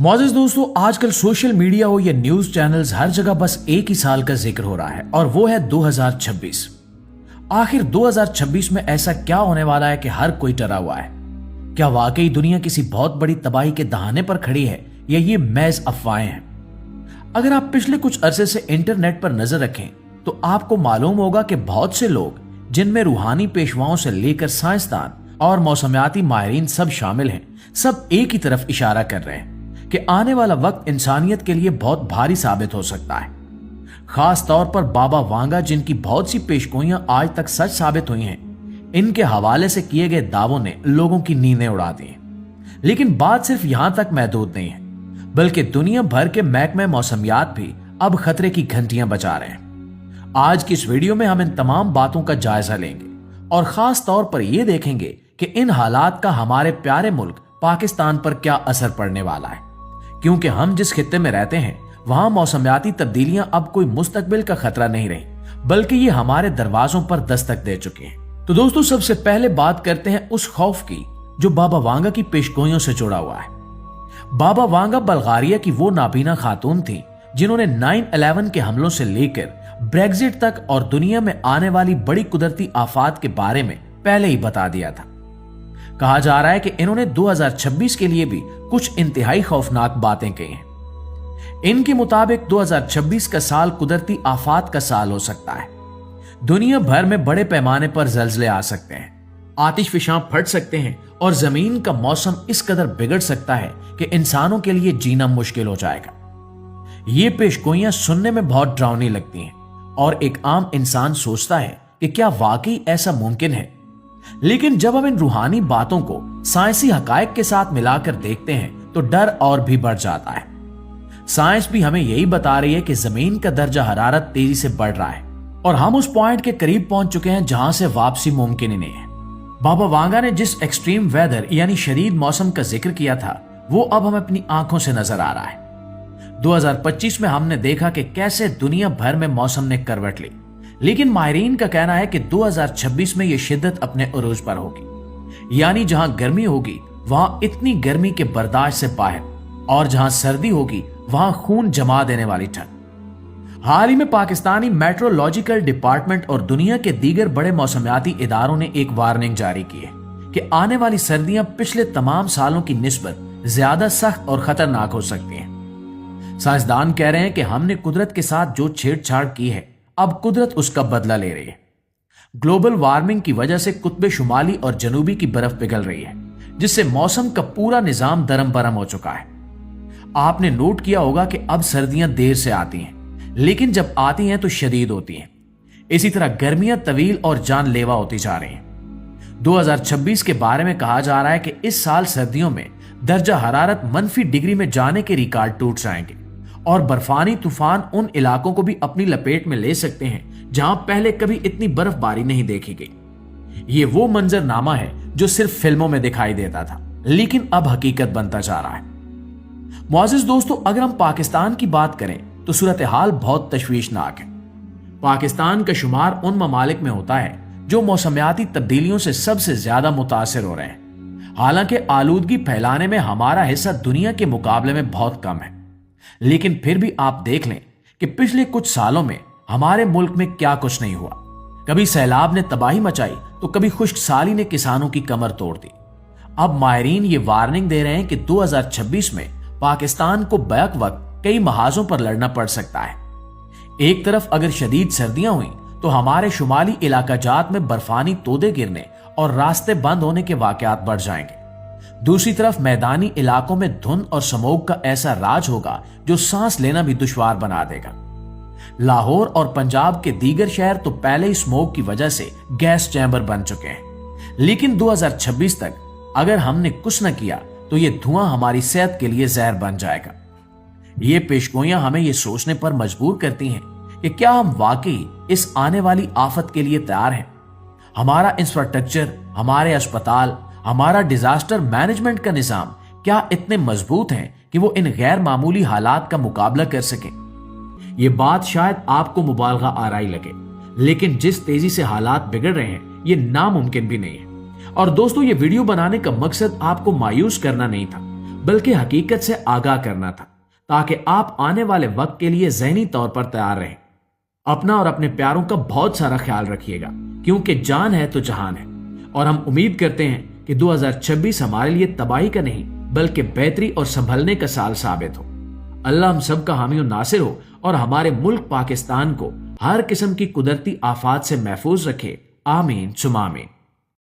मौजूद दोस्तों, आजकल सोशल मीडिया हो या न्यूज चैनल्स, हर जगह बस एक ही साल का जिक्र हो रहा है और वो है 2026। आखिर 2026 में ऐसा क्या होने वाला है कि हर कोई डरा हुआ है? क्या वाकई दुनिया किसी बहुत बड़ी तबाही के दहाने पर खड़ी है या ये महज अफवाहें हैं? अगर आप पिछले कुछ अरसे से इंटरनेट पर नजर रखें तो आपको मालूम होगा कि बहुत से लोग, जिनमें रूहानी पेशवाओं से लेकर साइंसदान और मौसमियाती माहिरीन सब शामिल हैं, सब एक ही तरफ इशारा कर रहे हैं कि आने वाला वक्त इंसानियत के लिए बहुत भारी साबित हो सकता है। खास तौर पर बाबा वांगा, जिनकी बहुत सी पेशगोइयां आज तक सच साबित हुई हैं, इनके हवाले से किए गए दावों ने लोगों की नींदें उड़ा दी हैं। लेकिन बात सिर्फ यहां तक महदूद नहीं है, बल्कि दुनिया भर के महकमे मौसमियात भी अब खतरे की घंटियां बजा रहे हैं। आज की इस वीडियो में हम इन तमाम बातों का जायजा लेंगे और खास तौर पर यह देखेंगे कि इन हालात का हमारे प्यारे मुल्क पाकिस्तान पर क्या असर पड़ने वाला है, क्योंकि हम जिस खित्ते में रहते हैं वहां मौसमियाती तब्दीलियां अब कोई मुस्तकबिल का खतरा नहीं रही, बल्कि ये हमारे दरवाजों पर दस्तक दे चुके हैं। तो दोस्तों, सबसे पहले बात करते हैं उस खौफ की जो बाबा वांगा की पेशगोइयों से जुड़ा हुआ है। बाबा वांगा बल्गारिया की वो नाबीना खातून थी जिन्होंने 9/11 के हमलों से लेकर ब्रेग्जिट तक और दुनिया में आने वाली बड़ी कुदरती आफात के बारे में पहले ही बता दिया था। कहा जा रहा है कि इन्होंने 2026 के लिए भी कुछ इंतहाई खौफनाक बातें कही हैं। इनके मुताबिक 2026 का साल कुदरती आफात का साल हो सकता है। दुनिया भर में बड़े पैमाने पर जल्जले आ सकते हैं, आतिशफशां फट सकते हैं और जमीन का मौसम इस कदर बिगड़ सकता है कि इंसानों के लिए जीना मुश्किल हो जाएगा। ये पेशगोइयां सुनने में बहुत डरावनी लगती हैं और एक आम इंसान सोचता है कि क्या वाकई ऐसा मुमकिन है। लेकिन जब हम इन रूहानी बातों को साइंसी हकायक के साथ मिलाकर देखते हैं तो डर और भी बढ़ जाता है। साइंस भी हमें यही बता रही है कि जमीन का दर्जा हरारत तेजी से बढ़ रहा है और हम उस पॉइंट के करीब पहुंच चुके हैं जहां से वापसी मुमकिन ही नहीं है। बाबा वांगा ने जिस एक्सट्रीम वेदर यानी शदीद मौसम का जिक्र किया था, वो अब हमें अपनी आंखों से नजर आ रहा है। 2025 में हमने देखा कि कैसे दुनिया भर में मौसम ने करवट ली, लेकिन माहिरीन का कहना है कि 2026 में यह शिद्दत अपने उरूज पर होगी। यानी जहां गर्मी होगी वहां इतनी गर्मी के बर्दाश्त से बाहर, और जहां सर्दी होगी वहां खून जमा देने वाली ठंड। हाल ही में पाकिस्तानी मेट्रोलॉजिकल डिपार्टमेंट और दुनिया के दीगर बड़े मौसमियाती इदारों ने एक वार्निंग जारी की है कि आने वाली सर्दियां पिछले तमाम सालों की निस्बत ज्यादा सख्त और खतरनाक हो सकती हैं। साइंसदान कह रहे हैं कि हमने कुदरत के साथ जो छेड़छाड़ की है, अब कुदरत उसका बदला ले रही है। ग्लोबल वार्मिंग की वजह से कुतबे शुमाली और जनूबी की बर्फ पिघल रही है, जिससे मौसम का पूरा निजाम दरम बरम हो चुका है। आपने नोट किया होगा कि अब सर्दियां देर से आती हैं, लेकिन जब आती हैं तो शदीद होती हैं। इसी तरह गर्मियां तवील और जानलेवा होती जा रही हैं। 2026 के बारे में कहा जा रहा है कि इस साल सर्दियों में दर्जा हरारत -डिग्री में जाने के रिकॉर्ड टूट जाएंगे और बर्फानी तूफान उन इलाकों को भी अपनी लपेट में ले सकते हैं जहां पहले कभी इतनी बर्फबारी नहीं देखी गई। ये वो मंजरनामा है जो सिर्फ फिल्मों में दिखाई देता था, लेकिन अब हकीकत बनता जा रहा है। मुआज़िज़ दोस्तों, अगर हम पाकिस्तान की बात करें तो सूरत हाल बहुत तशवीशनाक है। पाकिस्तान का शुमार उन ममालिक में होता है जो मौसमियाती तब्दीलियों से सबसे ज्यादा मुतासिर हो रहे हैं। हालांकि आलूदगी फैलाने में हमारा हिस्सा दुनिया के मुकाबले में बहुत कम है, लेकिन फिर भी आप देख लें कि पिछले कुछ सालों में हमारे मुल्क में क्या कुछ नहीं हुआ। कभी सैलाब ने तबाही मचाई तो कभी खुश्क साली ने किसानों की कमर तोड़ दी। अब माहिरीन ये वार्निंग दे रहे हैं कि 2026 में पाकिस्तान को बैक वक्त कई महाजों पर लड़ना पड़ सकता है। एक तरफ अगर शदीद सर्दियां हुई तो हमारे शुमाली इलाका जात में बर्फानी तोदे गिरने और रास्ते बंद होने के वाकयात बढ़ जाएंगे। दूसरी तरफ मैदानी इलाकों में धुंध और स्मोग का ऐसा राज होगा जो सांस लेना भी दुश्वार बना देगा। लाहौर और पंजाब के दीगर शहर तो पहले ही स्मोग की वजह से गैस चैम्बर बन चुके हैं, लेकिन 2026 तक अगर हमने कुछ न किया तो यह धुआं हमारी सेहत के लिए जहर बन जाएगा। ये पेशगोइयां हमें यह सोचने पर मजबूर करती हैं कि क्या हम वाकई इस आने वाली आफत के लिए तैयार हैं। हमारा इंफ्रास्ट्रक्चर, हमारे अस्पताल, हमारा डिजास्टर मैनेजमेंट का निजाम क्या इतने मजबूत हैं कि वो इन गैर मामूली हालात का मुकाबला कर सके। ये बात शायद आपको मुबालगा आराई लगे, लेकिन जिस तेजी से हालात बिगड़ रहे हैं ये नामुमकिन भी नहीं है। और दोस्तों, ये वीडियो बनाने का मकसद आपको मायूस करना नहीं था, بلکہ حقیقت سے آگاہ کرنا تھا، تاکہ آپ آنے والے وقت کے لیے ذہنی طور پر تیار رہیں۔ اپنا اور اپنے پیاروں کا بہت سارا خیال رکھیے گا، کیونکہ جان ہے تو جہان ہے، اور ہم امید کرتے ہیں کہ 2026 ہمارے لیے تباہی کا نہیں بلکہ بہتری اور سنبھلنے کا سال ثابت ہو۔ اللہ ہم سب کا حامی و ناصر ہو اور ہمارے ملک پاکستان کو ہر قسم کی قدرتی آفات سے محفوظ رکھے۔ آمین ثم آمین۔